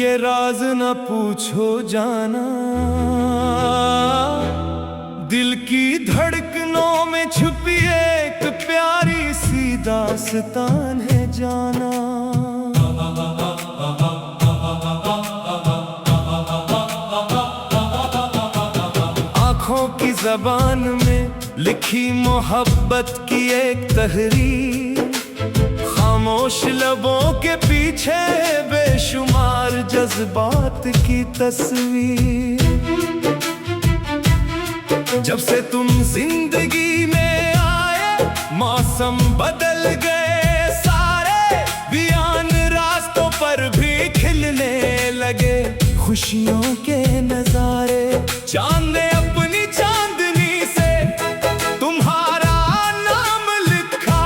के राज न पूछो जाना, दिल की धड़कनों में छुपी एक प्यारी सी दास्तान है जाना। आँखों की ज़बान में लिखी मोहब्बत की एक तहरीर, खामोश लबों के पीछे बेशुमार जज्बात की तस्वीर। जब से तुम जिंदगी में आए मौसम बदल गए सारे, बियान रास्तों पर भी खिलने लगे खुशियों के नजारे। चांद ने अपनी चांदनी से तुम्हारा नाम लिखा,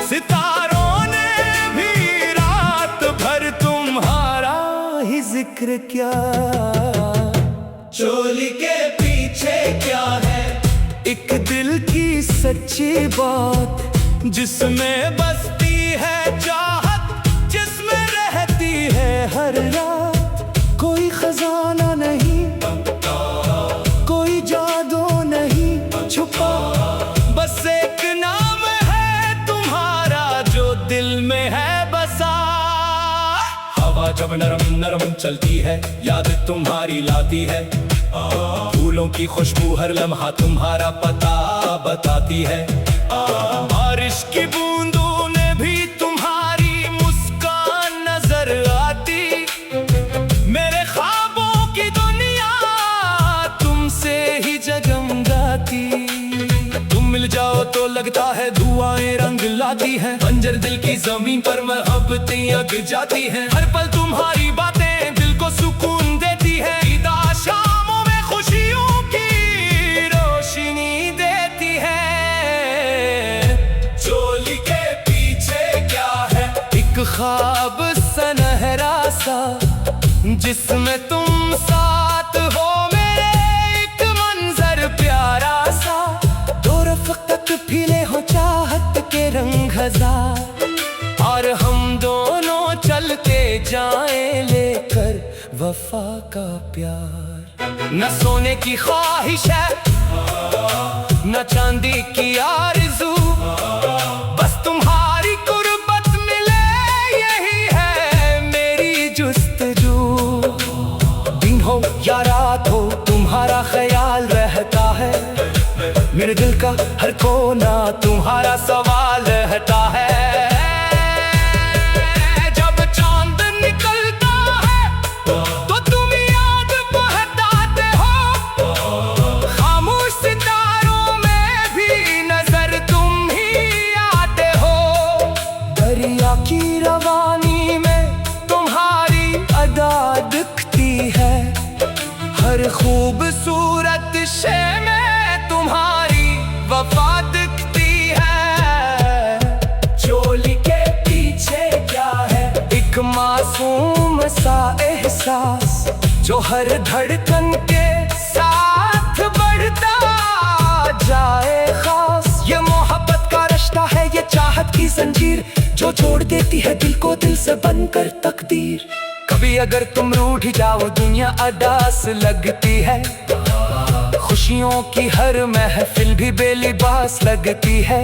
सितारों ने भी रात भर तुम्हारा ही जिक्र किया। चोली के पीछे क्या है? एक दिल की सच्ची बात, जिसमें बसती है चाहत, जिसमें रहती है हर रात। कोई खजाना नहीं, कोई जादू नहीं छुपा, बस एक नाम है तुम्हारा जो दिल में है बसा। हवा जब नरम नरम चलती है याद तुम्हारी लाती है, फूलों की खुशबू हर लम्हा तुम्हारा पता बताती है। बारिश की बूंदों ने भी तुम्हारी मुस्कान नजर आती, मेरे ख्वाबों की दुनिया तुमसे ही जगमगाती। तुम मिल जाओ तो लगता है धुआएं रंग लाती हैं, बंजर दिल की जमीन पर मोहब्बतें अग जाती हैं। हर पल तुम्हारी बातें दिल को सुकून देती है, शामों में खुशियों की रोशनी देती है। चोली के पीछे क्या है? एक ख्वाब सुनहरा सा, जिसमें तुम साथ हो मेरे, एक मंजर प्यारा सा। दो रफ़्क़त फीले हो चाहत के रंग हजार, और हम दोनों चलते जाएं लेकर वफा का प्यार। न सोने की ख्वाहिश है न चांदी की आरज़ू, बस तुम्हारी कुर्बत मिले यही है मेरी जुस्तजू। दिन हो या रात हो तुम्हारा ख्याल रहता है, मेरे दिल का हर कोना तुम्हारा सवाल रहता है। की रवानी में तुम्हारी अदा दिखती है, हर खूबसूरत शे में तुम्हारी वफा दिखती है। चोली के पीछे क्या है? एक मासूम सा एहसास, जो हर धड़कन के साथ बढ़ता जाए खास। ये मोहब्बत का रिश्ता है, ये चाहत की जंजीर, जो जोड़ देती है दिल को दिल से बनकर तकदीर। कभी अगर तुम रूठ जाओ दुनिया अदास लगती है, खुशियों की हर महफिल भी बेलिबास लगती है।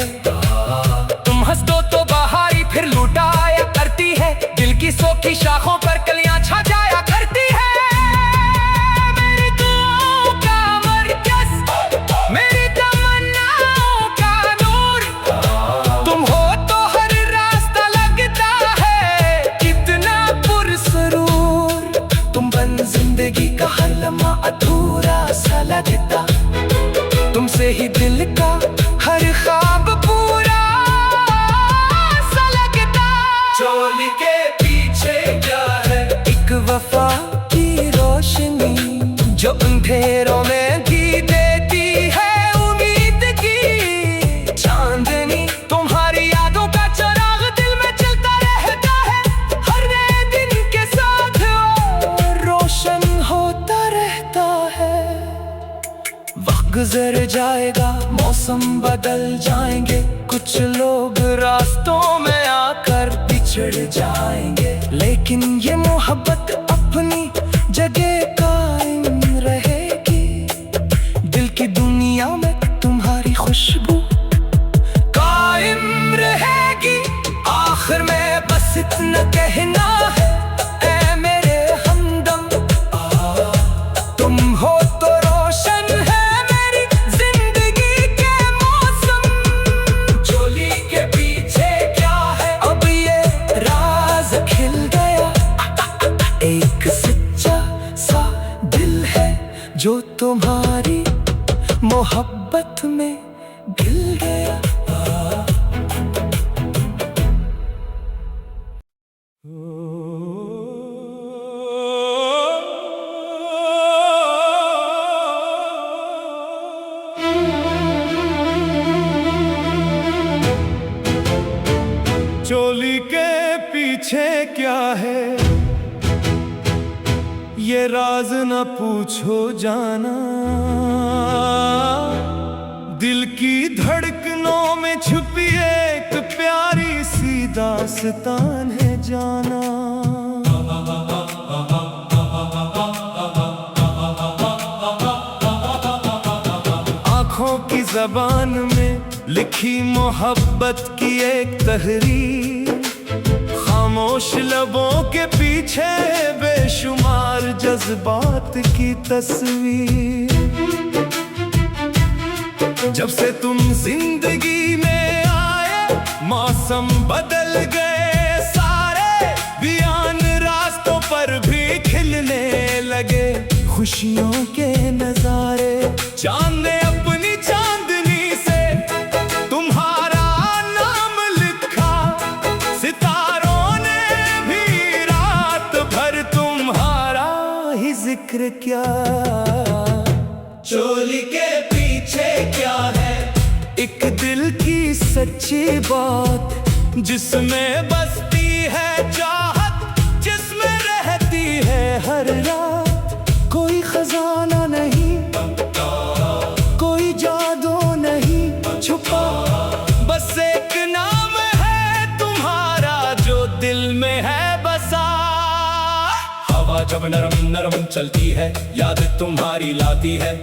तुम हंस दो तो बहारी फिर लुटाया करती है, दिल की सोखी शाखों पर कलियां छा जाया करती है। मेरी दुआओं का मरकज़, मेरी तमन्नाओं का नूर, तुम हो तो हर रास्ता लगता है कितना पुरसरूर। तुम बन जिंदगी का हर लम्हा अधूरा सा लगता, तुमसे ही दिल का हर ख्वाब पूरा सा लगता। चोली के पीछे क्या है? एक वफा की रोशनी, जो अंधेरों में घी देती है उम्मीद की चांदनी। तुम्हारी यादों का चिराग दिल में जलता रहता है, हर नए दिन के साथ और रोशन होता रहता है। वक्त गुजर जाएगा, मौसम बदल जाएंगे, कुछ लोग रास्तों में आकर बिछड़ जाएंगे, लेकिन ये मोहब्बत अपने जगह कायम रहेगी। दिल की दुनिया में तुम्हारी खुशबू कायम रहेगी। आखिर में बस इतना कहना है, ऐ मेरे हमदम, तुम हो तो रोशन है मेरी जिंदगी के मौसम। चोली के पीछे क्या है, अब ये राज खिल गया। एक सच्चा सा दिल है जो तुम्हारी मोहब्बत में गिल गया। चोली के पीछे क्या है, ये राज न पूछो जाना। दिल की धड़कनों में छुपी एक प्यारी सी दास्तान है जाना। आँखों की ज़बान में लिखी मोहब्बत की एक तहरीर, खामोश लबों के पीछे बेशुमार जज्बात की तस्वीर। जब से तुम जिंदगी में आए मौसम बदल गए सारे, बियान रास्तों पर भी खिलने लगे खुशियों के नजारे। चांद ने अपनी चांदनी से तुम्हारा नाम लिखा, सितारों ने भी रात भर तुम्हारा ही जिक्र किया। चोली के पीछे क्या है, एक दिल की सच्ची बात, जिसमें बसती है चाहत, जिसमें रहती है हर रात। कोई खजाना नहीं, कोई जादू नहीं छुपा, बस एक नाम है तुम्हारा जो दिल में है बसा। हवा जब नरम नरम चलती है याद तुम्हारी लाती है,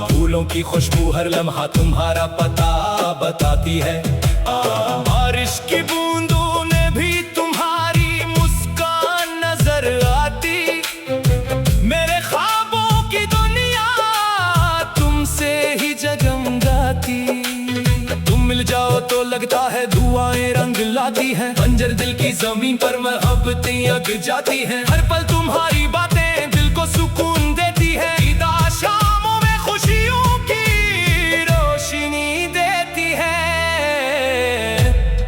फूलों की खुशबू हर लम्हा तुम्हारा पता बताती है। बारिश की बूंदों ने भी तुम्हारी मुस्कान नजर आती, मेरे ख्वाबों की दुनिया तुमसे ही जगमगाती। तुम मिल जाओ तो लगता है दुआएं रंग लाती हैं, बंजर दिल की जमीन पर मोहब्बतें अग जाती हैं। हर पल तुम्हारी बातें दिल को सुकून देती है, ईदा शामों में खुशियों की रोशनी देती है।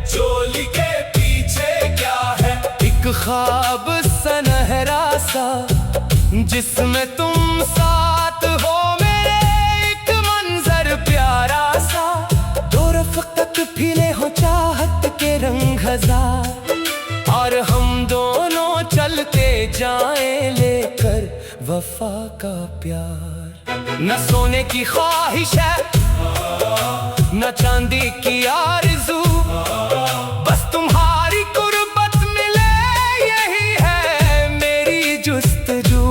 चोली के पीछे क्या है, एक ख्वाब सनहरा सा, जिसमें तुम साथ हो मेरे, एक मंजर प्यारा सा। दो रफ़्क़त फीले हो चाहत के रंग हजार, और हम दोनों चलते जाएं लेकर वफा का प्यार। न सोने की ख्वाहिश है, न चांदी की आरज़ू, बस तुम्हारी कुर्बत मिले यही है मेरी जुस्तजू।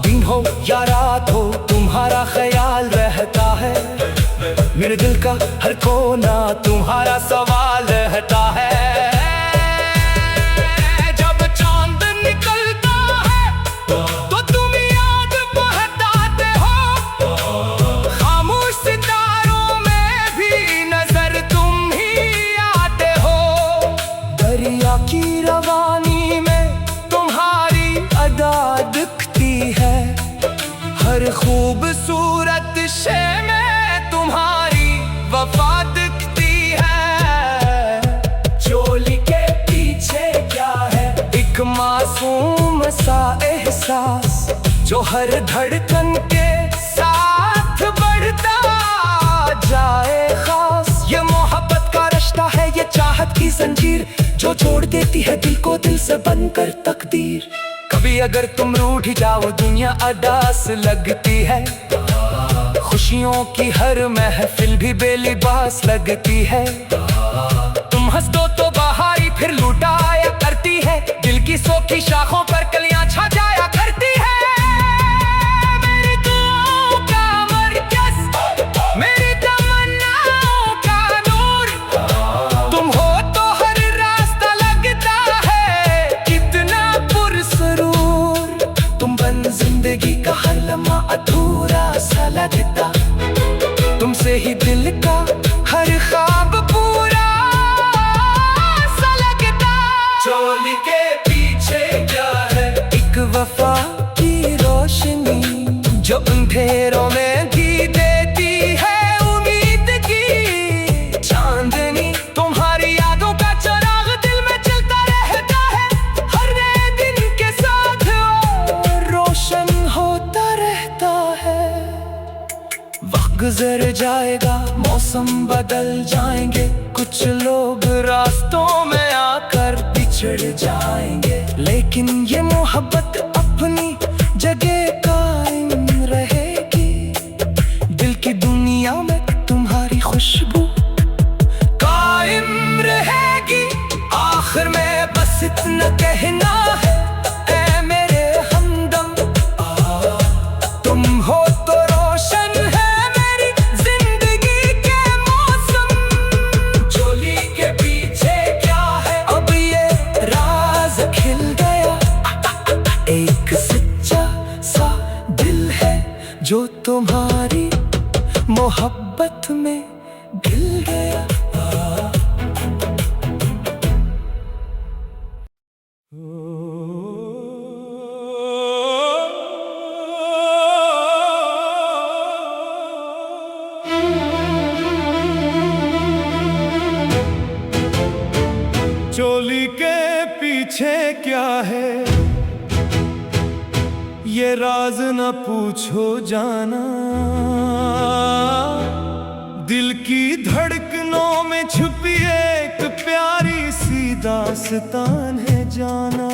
दिन हो या रात हो तुम्हारा ख्याल रहता है, मेरे दिल का हर कोना तुम्हारा सवाल रहता है। जब चांद निकलता है तो तुम याद बहलाते हो, खामोश सितारों में भी नजर तुम ही आते हो। दरिया की रवानी में तुम्हारी अदा दिखती है, हर खूबसूरत शे में तुम्हारी वफा दिखती है। चोली के पीछे क्या है, एक मासूम सा एहसास, जो हर धड़कन के साथ बढ़ता जाए खास। ये मोहब्बत का रिश्ता है, ये चाहत की जंजीर, जो जोड़ देती है दिल को दिल से बनकर तकदीर। कभी अगर तुम रूठ जाओ दुनिया अदास लगती है, खुशियों की हर महफिल भी बेलिबास लगती है। तुम हंस दो तो बहारी फिर लुटाया करती है, दिल की सोखी शाखों पर कलियां छा जाया अधूरा सा लगता, तुमसे ही दिल का हर ख्वाब पूरा सा लगता। चोली के पीछे क्या है? एक वफा की रोशनी जो अंधेरों में भी देती है उम्मीद की चांदनी। तुम्हारी यादों का चिराग दिल में जलता रहता है, हर नए दिन के साथ और रोशन होता रहता है। वक्त गुजर जाएगा, मौसम बदल जाएंगे, कुछ लोग रास्तों में आकर बिछड़ जाएंगे, लेकिन ये मोहब्बत अपनी जगह कायम रहेगी। दिल की दुनिया में तुम्हारी खुशबू कायम रहेगी। आखिर में बस इतना कहना है, ऐ मेरे हमदम, तुम हो तो रोशन है मेरी जिंदगी के मौसम। चोली के पीछे क्या है? अब ये राज खिल गया, एक सच्चा सा दिल है जो तुम्हारी मोहब्बत में गिल गया। चोली के पीछे क्या है? ये राज न पूछो जाना, दिल की धड़कनों में छुपी एक प्यारी सी दास्तान है जाना।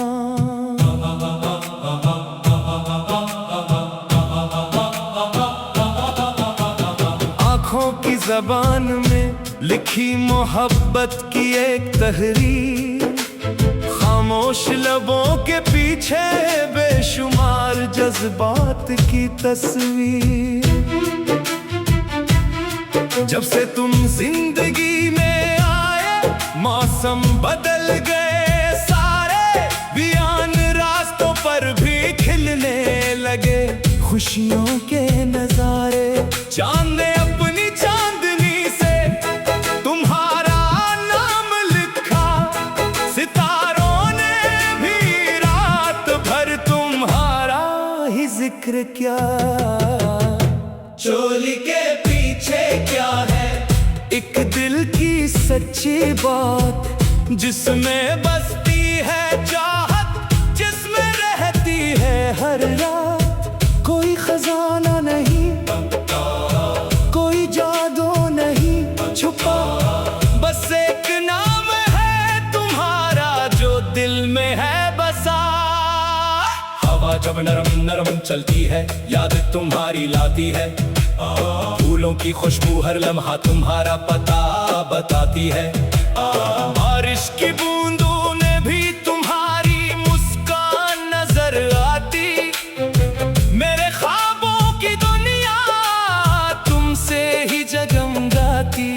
आँखों की जबान में लिखी मोहब्बत की एक तहरीर, खामोश लबों के पीछे बेशुमार जज्बात की तस्वीर। जब से तुम जिंदगी में आए, मौसम बदल गए सारे, बियान रास्तों पर भी खिलने लगे खुशियों के नजारे। चांद ने अपनी चांदनी से तुम्हारा नाम लिखा, सितारों ने भी रात भर तुम्हारा ही जिक्र किया। चोली के पीछे क्या है? एक दिल की सच्ची बात, जिसमें बसती है चाहत, जिसमें रहती है हर रात। कोई खजाना नहीं, कोई जादू नहीं छुपा, बस एक नाम है तुम्हारा जो दिल में है बसा। हवा जब नरम नरम चलती है, याद तुम्हारी लाती है, फूलों की खुशबू हर लम्हा तुम्हारा पता बताती है। बारिश की बूंदों ने भी तुम्हारी मुस्कान नजर आती, मेरे ख्वाबों की दुनिया तुमसे ही जगमगाती।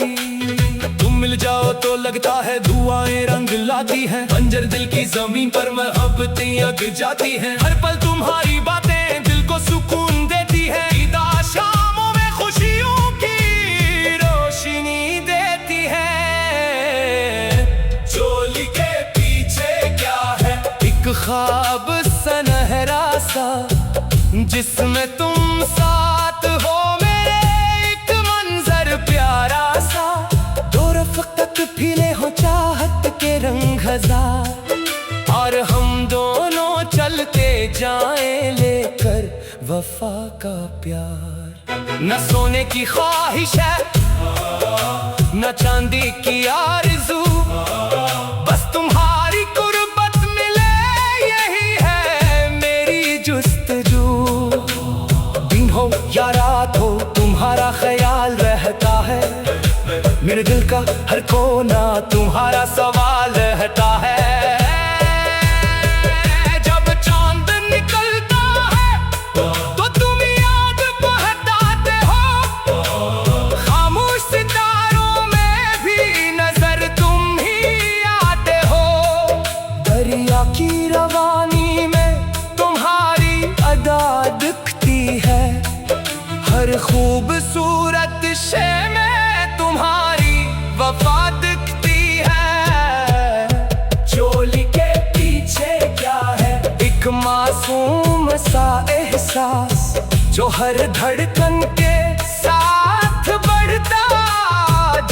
तुम मिल जाओ तो लगता है दुआएं रंग लाती हैं, बंजर दिल की जमीन पर मोहब्बतें अग जाती हैं। हर पल तुम्हारी बातें दिल को सुकून देती है, ईदा शामों में खुशियों की रोशनी देती है। चोली के पीछे क्या है? एक ख्वाब सनहरा सा, जिसमें तुम साथ हो मेरे, एक मंजर प्यारा सा, दो रफ़्क़ तक फीले हो चाहत के रंग हजार, और हम दोनों चलते जाएं लेकर वफा का प्यार। न सोने की ख्वाहिश है, न चांदी की आरज़ू, बस तुम्हारी कुर्बत मिले यही है मेरी जुस्तजू। दिन हो या रात हो तुम्हारा ख्याल रहता है, मेरे दिल का हर कोना तुम्हारा सवाल रहता है। जब चांद निकलता है तो तुम याद बहताते हो, खामोश सितारों में भी नजर तुम ही आते हो। दरिया की रवानी में तुम्हारी अदा दिखती है, हर खूबसूरत शे में तुम्हारी वफा दिखती है। चोली के पीछे क्या है? एक मासूम सा एहसास जो हर धड़कन के साथ बढ़ता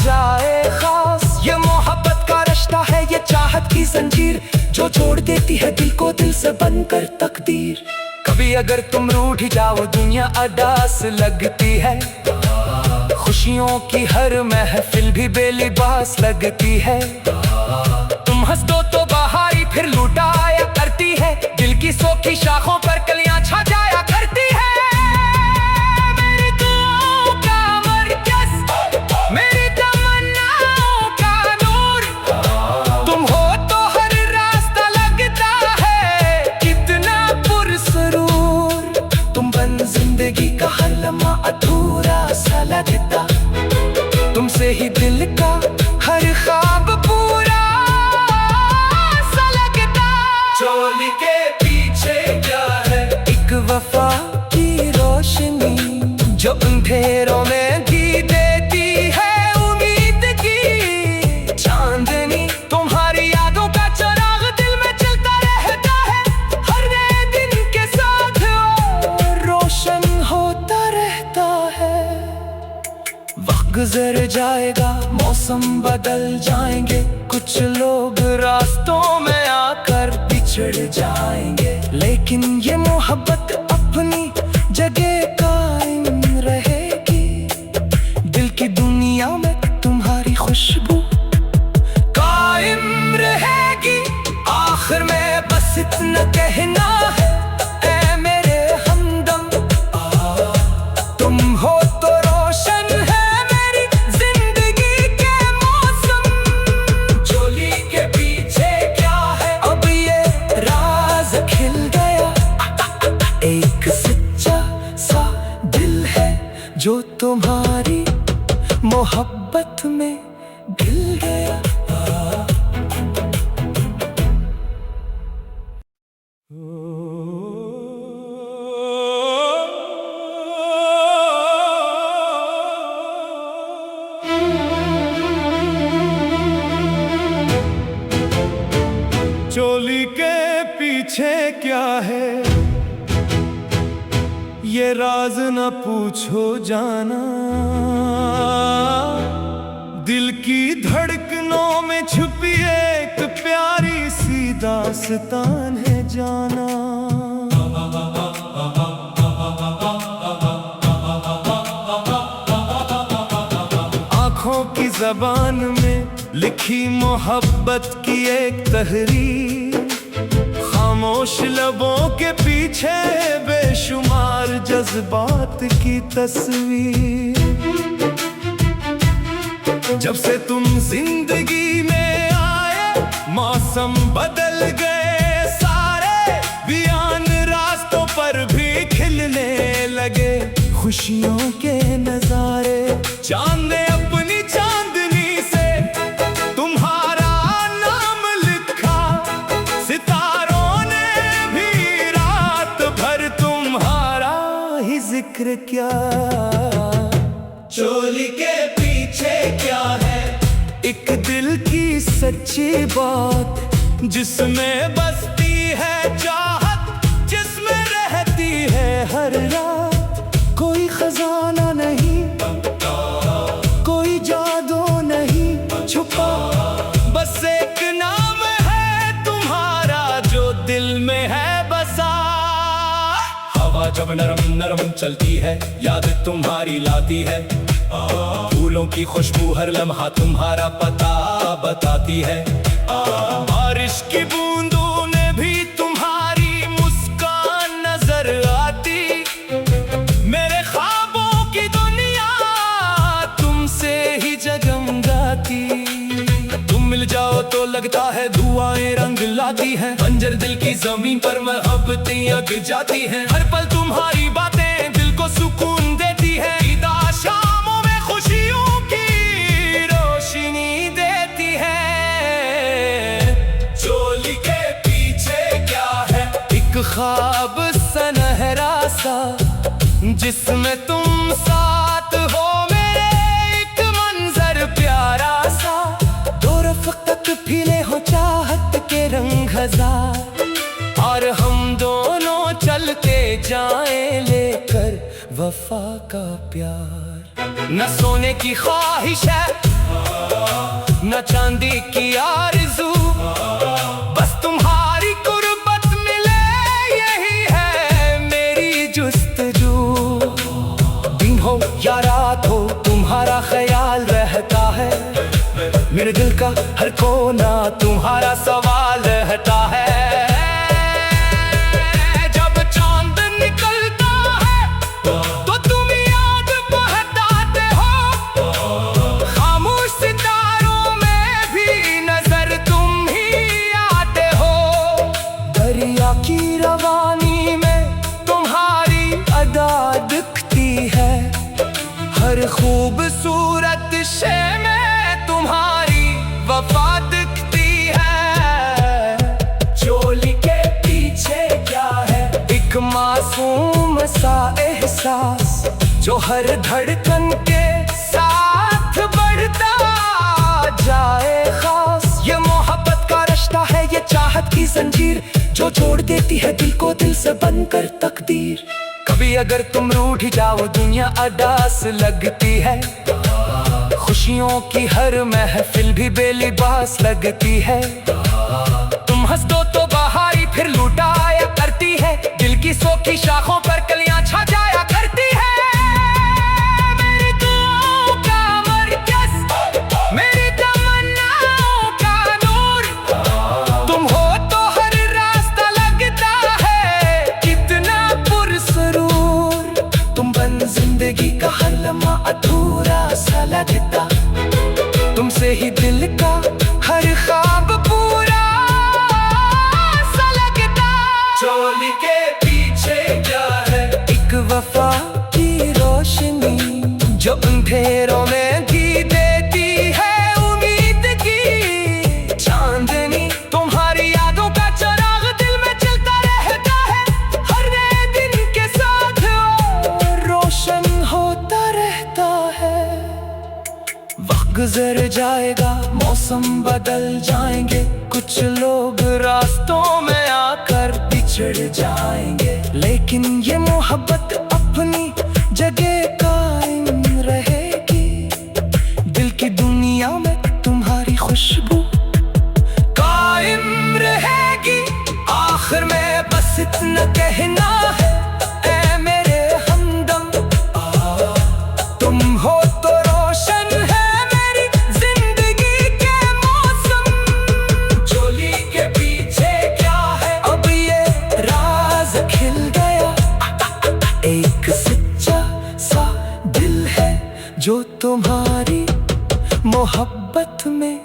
जाए खास। ये मोहब्बत का रिश्ता है, ये चाहत की जंजीर जो जोड़ देती है दिल को दिल से बनकर तकदीर। कभी अगर तुम रूठ जाओ दुनिया अदास लगती है, खुशियों की हर महफिल भी बेलिबास लगती है। तुम हंस दो तो बहारी फिर लुटाया करती है, दिल की सोखी शाखों पर कलियां छा जाया करती है। मेरी दुआओं का मरकज़, मेरी तमन्नाओं का नूर, तुम हो तो हर रास्ता लगता है कितना पुरसरूर। तुम बन जिंदगी का हर लम्हा अधूरा सा लगता, तुमसे ही दिल का हर ख्वाब पूरा सा लगता। चोली के पीछे क्या है? एक वफा की रोशनी जो अंधेरों में भी देती है उम्मीद की चांदनी। तुम्हारी यादों का चिराग दिल में जलता रहता है हर नए दिन के साथ, और रोशन होता रहता है। वक्त गुजर जाएगा, मौसम बदल जाएंगे, कुछ लोग रास्तों में आकर बिछड़ जाएंगे, लेकिन ये मोहब्बत अपनी जगह कायम रहेगी। दिल की दुनिया में तुम्हारी खुशबू कायम रहेगी। आखिर में बस इतना कहना है, ऐ मेरे हमदम, तुम हो तो रोशन है मेरी जिंदगी के मौसम। चोली के पीछे क्या है? अब ये राज खिल गया, एक सच्चा सा दिल है जो तुम्हारी मोहब्बत में गिल गया। चोली के पीछे क्या है? ये राज न पूछो जाना, दिल की धड़कनों में छुपी एक प्यारी सी दास्तान है जाना। आँखों की जबान में लिखी मोहब्बत की एक तहरीर, खामोश लबों के पीछे बेशुमार जज्बात की तस्वीर। जब से तुम जिंदगी में आए मौसम बदल गए सारे, बियान रास्तों पर भी खिलने लगे खुशियों के नजारे। चांद ने अपनी चांदनी से तुम्हारा नाम लिखा, सितारों ने भी रात भर तुम्हारा ही जिक्र किया। चोली के पीछे क्या है? एक दिल की सच्ची बात जिसमें बसती है चाहत, जिसमें रहती है हर रात। कोई खजाना नहीं, कोई जादू नहीं छुपा, बस एक नाम है तुम्हारा जो दिल में है बसा। हवा जब नरम नरम चलती है याद तुम्हारी लाती है, फूलों की खुशबू हर लम्हा तुम्हारा पता बताती है। बारिश की बूंदों ने भी तुम्हारी मुस्कान नजर आती, मेरे ख्वाबों की दुनिया तुमसे ही जगमगाती। तुम मिल जाओ तो लगता है दुआएं रंग लाती हैं, बंजर दिल की जमीन पर मोहब्बतें अग जाती हैं। हर पल तुम्हारी बातें दिल को सुकून देती है, ईदा शामों में खुशियों की रोशनी देती है। चोली के पीछे क्या है? एक ख्वाब सनहरा सा जिसमें तुम तुम साथ हो मेरे, एक मंजर प्यारा सा, दो रफ़्क़त फिले हो चाहत के रंग हजार, और हम दोनों चल के जाएं लेकर वफा का प्यार। न सोने की ख्वाहिश है न चांदी की आरज़ू, बस तुम्हारी कुर्बत मिले यही है मेरी जुस्तजू। दिन हो या रात हो तुम्हारा ख्याल रहता है, मेरे दिल का हर कोना तुम्हारा सवाल रहता है। की रवानी में तुम्हारी अदा दिखती है, हर खूबसूरत शे में तुम्हारी वफा दिखती है। चोली के पीछे क्या है, एक मासूम सा एहसास जो हर धड़कन के साथ बढ़ता जाए खास। ये मोहब्बत का रिश्ता है, ये चाहत की जंजीर जो जोड़ देती है दिल को दिल से बनकर तकदीर। कभी अगर तुम रूठ जाओ दुनिया अदास लगती है, खुशियों की हर महफिल भी बेलिबास लगती है। तुम हंस दो तो बहारी फिर लुटाया करती है, दिल की सोखी शाखों पर कलियां छा जाया करती है। मेरी दुआओं का मरकज़, मेरी तमन्नाओं का नूर, तुम हो तो हर रास्ता लगता है कितना पुरसरूर। तुम बन जिंदगी का हर लम्हा अधूरा सा लगता, तुमसे ही दिल का हर ख्वाब पूरा सा लगता। चोली के पीछे क्या है, एक वफा की रोशनी जो अंधेरों में भी देती है उम्मीद की चांदनी। तुम्हारी यादों का चिराग दिल में जलता रहता है, हर नए दिन के साथ और रोशन होता रहता है। वक्त गुजर जाएगा, मौसम बदल जाएंगे, कुछ लोग रास्तों में आकर बिछड़ जाएंगे, लेकिन ये मोहब्बत अपनी जगह कायम रहेगी। दिल की दुनिया में तुम्हारी खुशबू कायम रहेगी। आखिर में बस इतना कहना है, ऐ मेरे हमदम, तुम हो तो रोशन है मेरी जिंदगी के मौसम। चोली के पीछे क्या है, अब ये राज खिल गया, एक सच्चा सा दिल है जो तुम्हारी मोहब्बत में